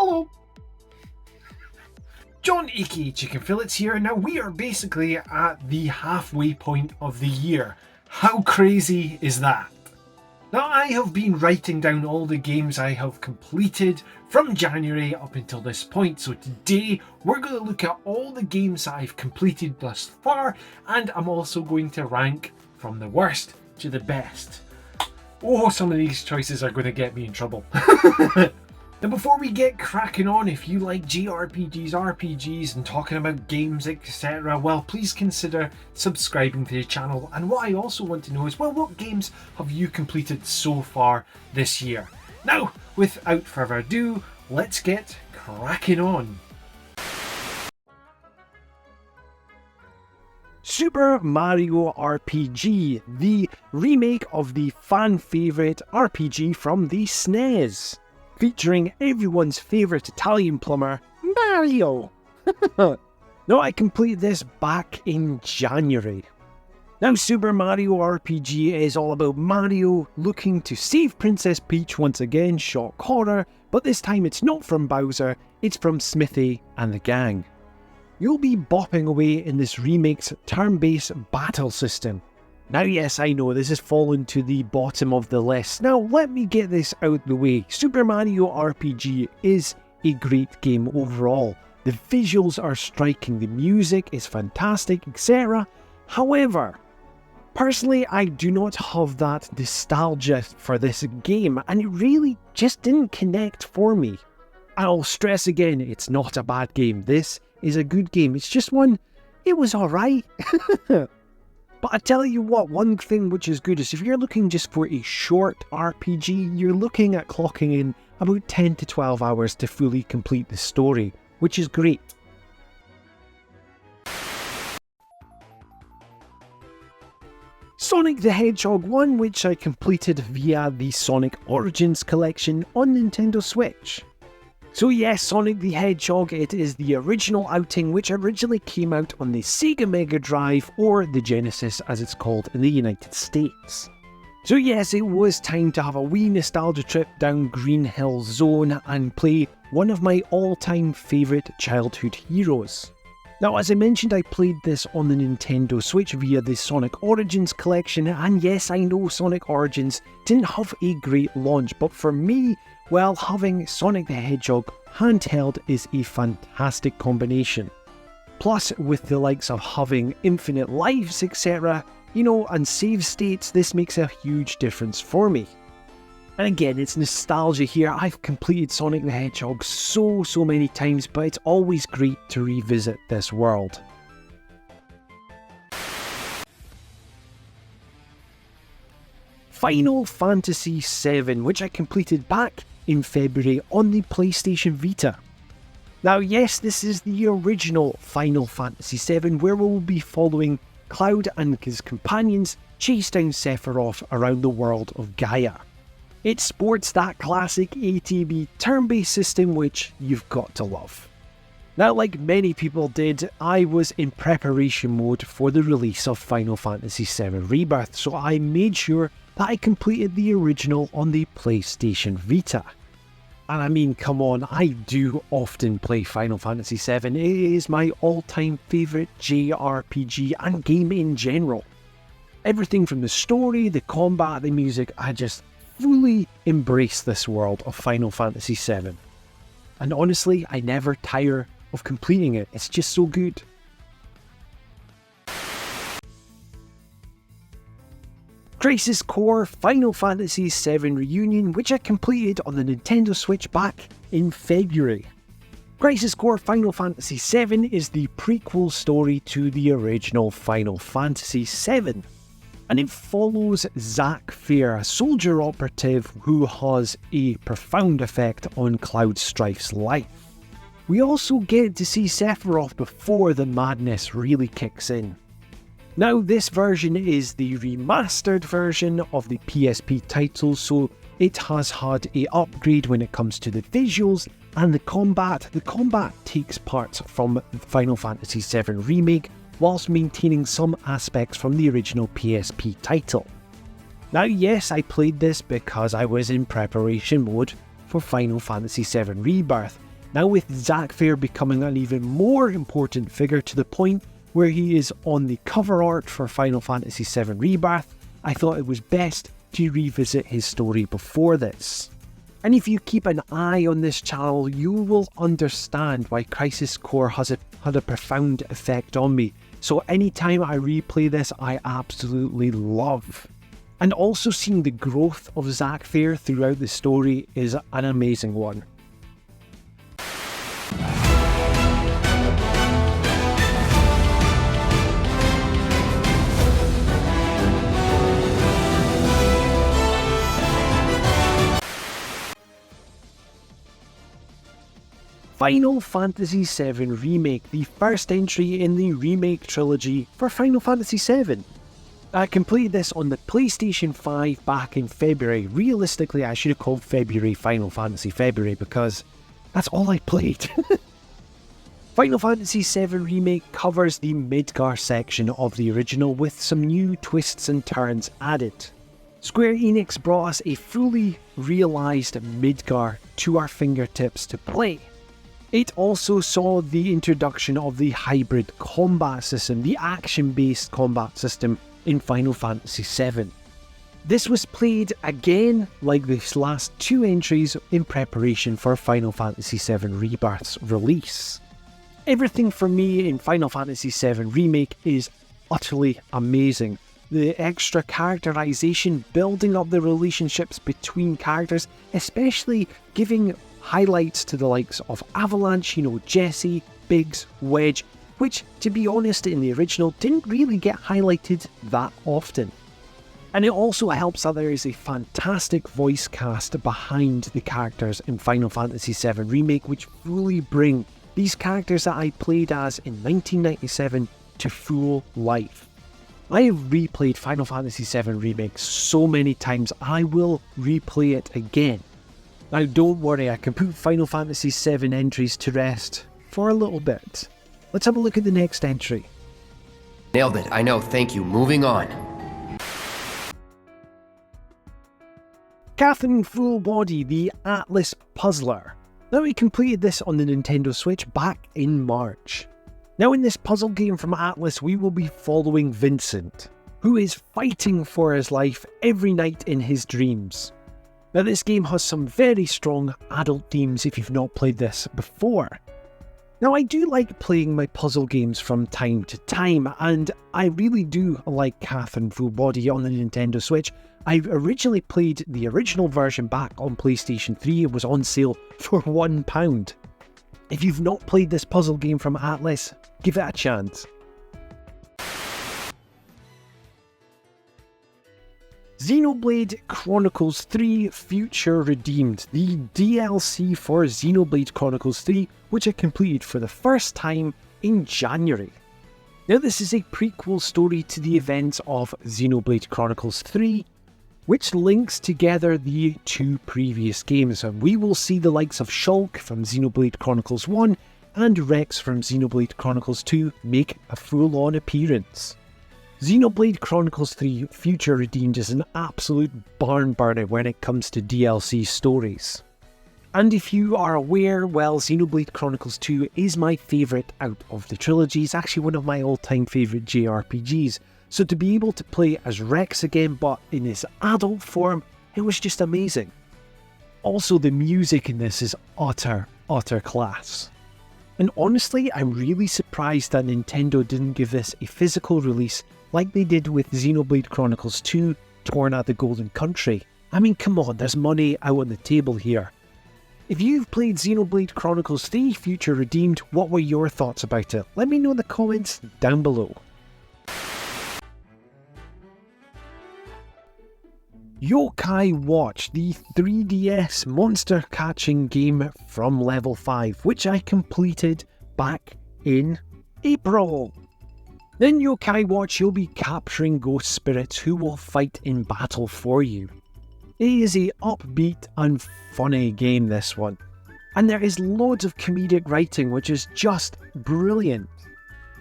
Hello! John aka Chicken Fillets here. Now we are basically at the halfway point of the year. How crazy is that? Now I have been writing down all the games I have completed from January up until this point. So today we're going to look at all the games that I've completed thus far, and I'm also going to rank from the worst to the best. Oh, some of these choices are going to get me in trouble. Now before we get cracking on, if you like JRPGs, RPGs and talking about games, etc., well, please consider subscribing to the channel. And what I also want to know is, well, what games have you completed so far this year? Now, without further ado, let's get cracking on. Super Mario RPG, the remake of the fan favourite RPG from the SNES. Featuring everyone's favourite Italian plumber, Mario! No, I completed this back in January. Now, Super Mario RPG is all about Mario looking to save Princess Peach once again, shock horror, but this time it's not from Bowser, it's from Smithy and the gang. You'll be bopping away in this remake's turn-based battle system. Now yes, I know this has fallen to the bottom of the list. Now let me get this out the way. Super Mario RPG is a great game overall. The visuals are striking, the music is fantastic, etc. However, personally I do not have that nostalgia for this game, and it really just didn't connect for me. I'll stress again, it's not a bad game. This is a good game. It's just one, it was alright. But I tell you what, one thing which is good is if you're looking just for a short RPG, you're looking at clocking in about 10 to 12 hours to fully complete the story, which is great. Sonic the Hedgehog 1, which I completed via the Sonic Origins collection on Nintendo Switch. So yes, Sonic the Hedgehog, it is the original outing which originally came out on the Sega Mega Drive, or the Genesis as it's called in the United States. So yes, it was time to have a wee nostalgia trip down Green Hill Zone and play one of my all-time favourite childhood heroes. Now, as I mentioned, I played this on the Nintendo Switch via the Sonic Origins collection, and yes, I know Sonic Origins didn't have a great launch, but for me, well, having Sonic the Hedgehog handheld is a fantastic combination. Plus, with the likes of having infinite lives, etc., and save states, this makes a huge difference for me. And again, it's nostalgia here. I've completed Sonic the Hedgehog so many times, but it's always great to revisit this world. Final Fantasy VII, which I completed back in February on the PlayStation Vita. Now yes, this is the original Final Fantasy VII, where we'll be following Cloud and his companions chase down Sephiroth around the world of Gaia. It sports that classic ATB turn-based system which you've got to love. Now, like many people did, I was in preparation mode for the release of Final Fantasy VII Rebirth, so I made sure that I completed the original on the PlayStation Vita. And I mean, come on, I do often play Final Fantasy VII. It is my all-time favourite JRPG and game in general. Everything from the story, the combat, the music, I just fully embrace this world of Final Fantasy VII. And honestly, I never tire of completing it. It's just so good. Crisis Core Final Fantasy VII Reunion, which I completed on the Nintendo Switch back in February. Crisis Core Final Fantasy VII is the prequel story to the original Final Fantasy VII, and it follows Zack Fair, a soldier operative who has a profound effect on Cloud Strife's life. We also get to see Sephiroth before the madness really kicks in. Now, this version is the remastered version of the PSP title, so it has had an upgrade when it comes to the visuals and the combat. The combat takes parts from the Final Fantasy VII Remake, whilst maintaining some aspects from the original PSP title. Now yes, I played this because I was in preparation mode for Final Fantasy VII Rebirth, Now with Zack Fair becoming an even more important figure to the point where he is on the cover art for Final Fantasy VII Rebirth, I thought it was best to revisit his story before this. And if you keep an eye on this channel, you will understand why Crisis Core had a profound effect on me. So anytime I replay this, I absolutely love. And also seeing the growth of Zack Fair throughout the story is an amazing one. Final Fantasy VII Remake, the first entry in the remake trilogy for Final Fantasy VII. I completed this on the PlayStation 5 back in February. Realistically, I should have called February Final Fantasy February because that's all I played. Final Fantasy VII Remake covers the Midgar section of the original with some new twists and turns added. Square Enix brought us a fully realised Midgar to our fingertips to play. It also saw the introduction of the hybrid combat system, the action-based combat system in Final Fantasy VII. This was played again like these last two entries in preparation for Final Fantasy VII Rebirth's release. Everything for me in Final Fantasy VII Remake is utterly amazing. The extra characterization, building up the relationships between characters, especially giving highlights to the likes of Avalanche, Jessie, Biggs, Wedge, which, to be honest, in the original didn't really get highlighted that often. And it also helps that there is a fantastic voice cast behind the characters in Final Fantasy VII Remake, which fully bring these characters that I played as in 1997 to full life. I have replayed Final Fantasy VII Remake so many times, I will replay it again. Now don't worry, I can put Final Fantasy VII entries to rest for a little bit. Let's have a look at the next entry. Nailed it, I know, thank you. Moving on. Catherine Full Body, the Atlas Puzzler. Now we completed this on the Nintendo Switch back in March. Now in this puzzle game from Atlas, we will be following Vincent, who is fighting for his life every night in his dreams. Now this game has some very strong adult themes if you've not played this before. Now I do like playing my puzzle games from time to time, and I really do like Catherine Full Body on the Nintendo Switch. I originally played the original version back on PlayStation 3, it was on sale for £1. If you've not played this puzzle game from Atlas, give it a chance. Xenoblade Chronicles 3 Future Redeemed, the DLC for Xenoblade Chronicles 3, which I completed for the first time in January. Now this is a prequel story to the events of Xenoblade Chronicles 3, which links together the two previous games, and we will see the likes of Shulk from Xenoblade Chronicles 1 and Rex from Xenoblade Chronicles 2 make a full-on appearance. Xenoblade Chronicles 3 Future Redeemed is an absolute barn burner when it comes to DLC stories. And if you are aware, well, Xenoblade Chronicles 2 is my favourite out of the trilogy. It's actually one of my all-time favourite JRPGs. So to be able to play as Rex again, but in his adult form, it was just amazing. Also, the music in this is utter class. And honestly, I'm really surprised that Nintendo didn't give this a physical release like they did with Xenoblade Chronicles 2, Torn at the Golden Country. I mean, come on, there's money out on the table here. If you've played Xenoblade Chronicles 3 Future Redeemed, what were your thoughts about it? Let me know in the comments down below. Yokai Watch, the 3DS monster catching game from Level 5, which I completed back in April. In Yokai Watch, you'll be capturing ghost spirits who will fight in battle for you. It is a upbeat and funny game, this one. And there is loads of comedic writing, which is just brilliant.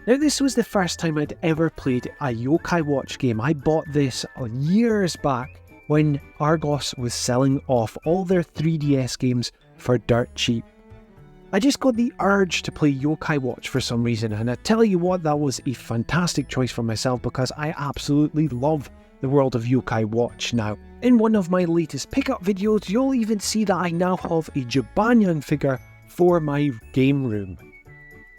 Now this was the first time I'd ever played a Yokai Watch game. I bought this years back when Argos was selling off all their 3DS games for dirt cheap. I just got the urge to play Yokai Watch for some reason, and I tell you what, that was a fantastic choice for myself because I absolutely love the world of Yokai Watch now. In one of my latest pickup videos, you'll even see that I now have a Jibanyan figure for my game room.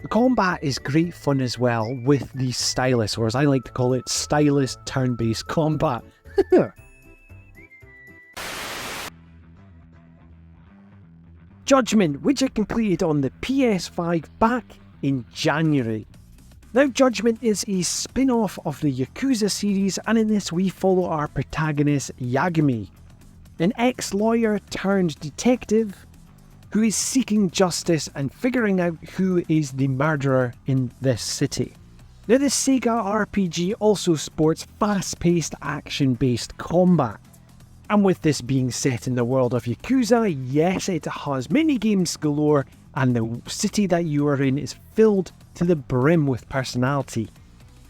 The combat is great fun as well with the stylus, or as I like to call it, stylus turn-based combat. Judgment, which I completed on the PS5 back in January. Now Judgment is a spin-off of the Yakuza series, and in this we follow our protagonist Yagami, an ex-lawyer turned detective who is seeking justice and figuring out who is the murderer in this city. Now the Sega RPG also sports fast-paced action-based combat. And with this being set in the world of Yakuza, yes, it has mini-games galore, and the city that you are in is filled to the brim with personality.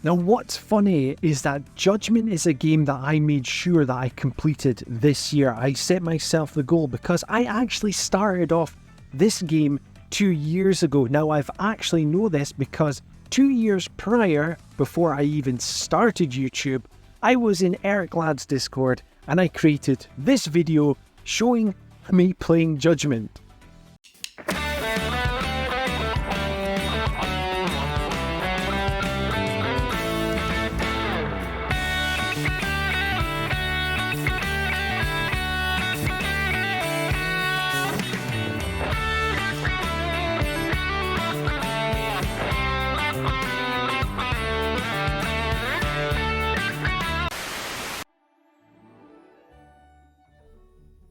Now what's funny is that Judgment is a game that I made sure that I completed this year. I set myself the goal because I actually started off this game 2 years ago. Now I've actually know this because 2 years prior, before I even started YouTube, I was in Eric Ladd's Discord and I created this video showing me playing Judgment.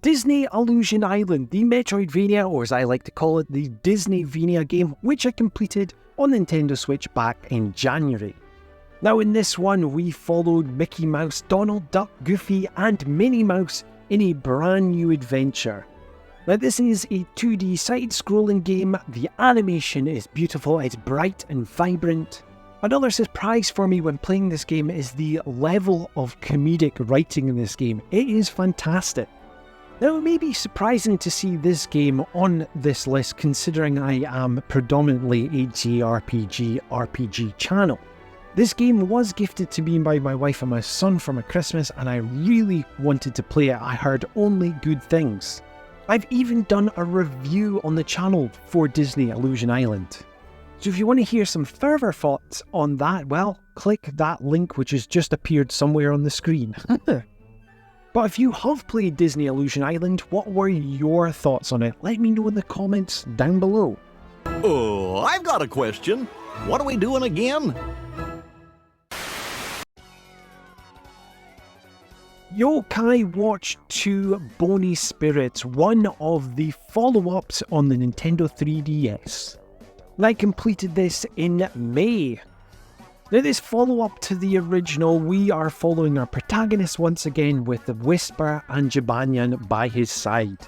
Disney Illusion Island, the Metroidvania, or as I like to call it, the Disneyvania game, which I completed on Nintendo Switch back in January. Now in this one, we followed Mickey Mouse, Donald Duck, Goofy and Minnie Mouse in a brand new adventure. Now this is a 2D side-scrolling game, the animation is beautiful, it's bright and vibrant. Another surprise for me when playing this game is the level of comedic writing in this game. It is fantastic. Now, it may be surprising to see this game on this list considering I am predominantly a JRPG RPG channel. This game was gifted to me by my wife and my son for my Christmas, and I really wanted to play it. I heard only good things. I've even done a review on the channel for Disney Illusion Island. So if you want to hear some further thoughts on that, well, click that link which has just appeared somewhere on the screen. But if you have played Disney Illusion Island, what were your thoughts on it? Let me know in the comments down below. Oh, I've got a question. What are we doing again? Yokai Watch 2 Bony Spirits, one of the follow-ups on the Nintendo 3DS. I completed this in May. Now this follow-up to the original, we are following our protagonist once again with the Whisper and Jibanyan by his side.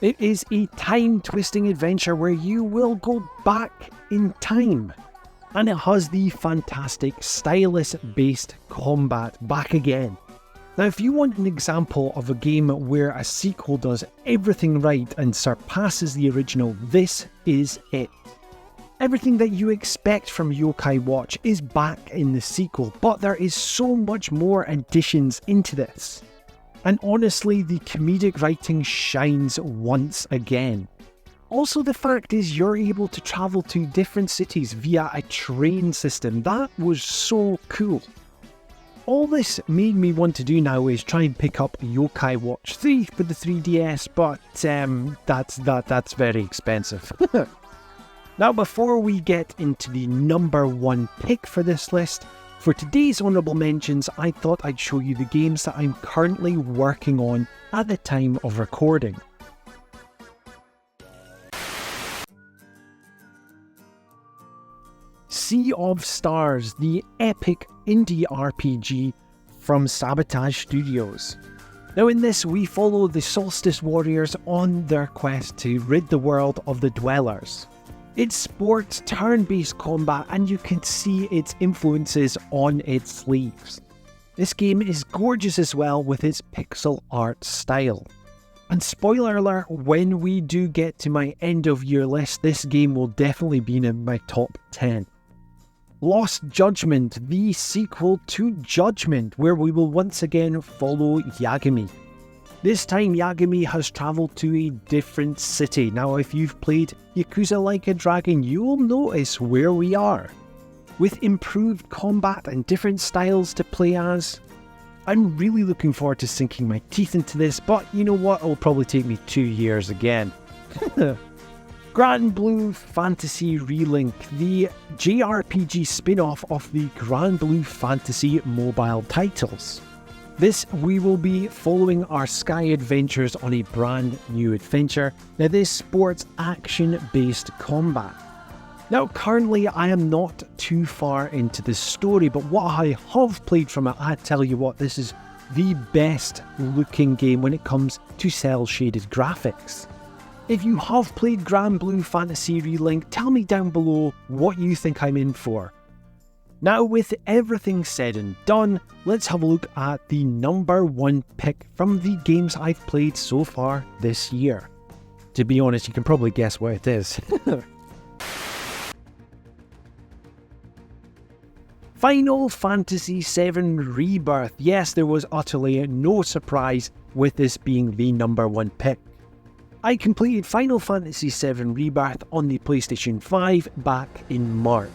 It is a time-twisting adventure where you will go back in time. And it has the fantastic stylus-based combat back again. Now if you want an example of a game where a sequel does everything right and surpasses the original, this is it. Everything that you expect from Yokai Watch is back in the sequel, but there is so much more additions into this. And honestly, the comedic writing shines once again. Also, the fact is you're able to travel to different cities via a train system. That was so cool. All this made me want to do now is try and pick up Yokai Watch 3 for the 3DS, but that's very expensive. Now before we get into the number one pick for this list, for today's honourable mentions I thought I'd show you the games that I'm currently working on at the time of recording. Sea of Stars, the epic indie RPG from Sabotage Studios. Now in this we follow the Solstice Warriors on their quest to rid the world of the Dwellers. It sports turn-based combat and you can see its influences on its sleeves. This game is gorgeous as well with its pixel art style. And spoiler alert, when we do get to my end of year list, this game will definitely be in my top 10. Lost Judgment, the sequel to Judgment, where we will once again follow Yagami. This time Yagami has travelled to a different city. Now if you've played Yakuza Like a Dragon, you'll notice where we are. With improved combat and different styles to play as, I'm really looking forward to sinking my teeth into this, but you know what, it'll probably take me 2 years again. Grand Blue Fantasy Relink, the JRPG spin-off of the Grand Blue Fantasy mobile titles. This, we will be following our Sky adventures on a brand new adventure. Now this sports action-based combat. Now currently I am not too far into the story, but what I have played from it, I tell you what, this is the best looking game when it comes to cel-shaded graphics. If you have played Grand Blue Fantasy Relink, tell me down below what you think I'm in for. Now with everything said and done, let's have a look at the number 1 pick from the games I've played so far this year. To be honest, you can probably guess what it is. Final Fantasy VII Rebirth. Yes, there was utterly no surprise with this being the number 1 pick. I completed Final Fantasy VII Rebirth on the PlayStation 5 back in March.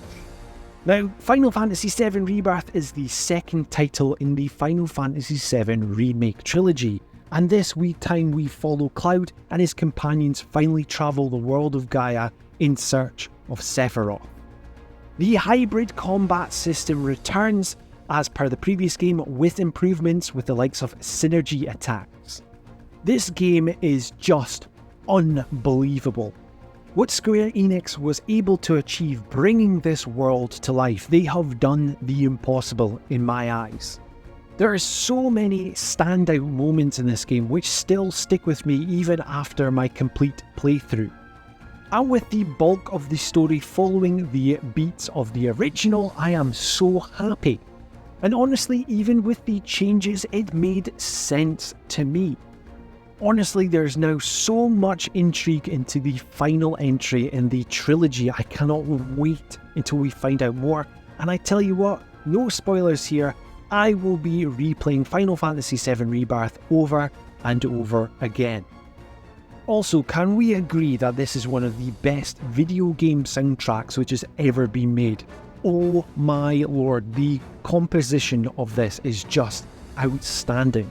Now, Final Fantasy VII Rebirth is the second title in the Final Fantasy VII Remake trilogy, and this time we follow Cloud and his companions finally travel the world of Gaia in search of Sephiroth. The hybrid combat system returns as per the previous game with improvements with the likes of synergy attacks. This game is just unbelievable. What Square Enix was able to achieve bringing this world to life, they have done the impossible in my eyes. There are so many standout moments in this game which still stick with me even after my complete playthrough. And with the bulk of the story following the beats of the original, I am so happy. And honestly, even with the changes, it made sense to me. Honestly, there's now so much intrigue into the final entry in the trilogy. I cannot wait until we find out more. And I tell you what, no spoilers here, I will be replaying Final Fantasy VII Rebirth over and over again. Also, can we agree that this is one of the best video game soundtracks which has ever been made? Oh my lord, the composition of this is just outstanding.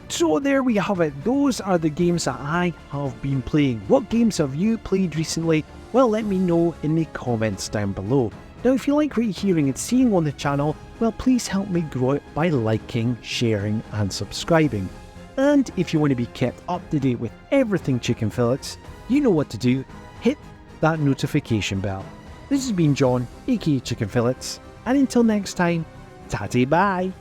So there we have it, those are the games that I have been playing. What games have you played recently? Well, let me know in the comments down below. Now if you like what you're hearing and seeing on the channel, well please help me grow it by liking, sharing and subscribing. And if you want to be kept up to date with everything Chicken Fillets, you know what to do, hit that notification bell. This has been John, aka Chicken Fillets, and until next time, tatty bye!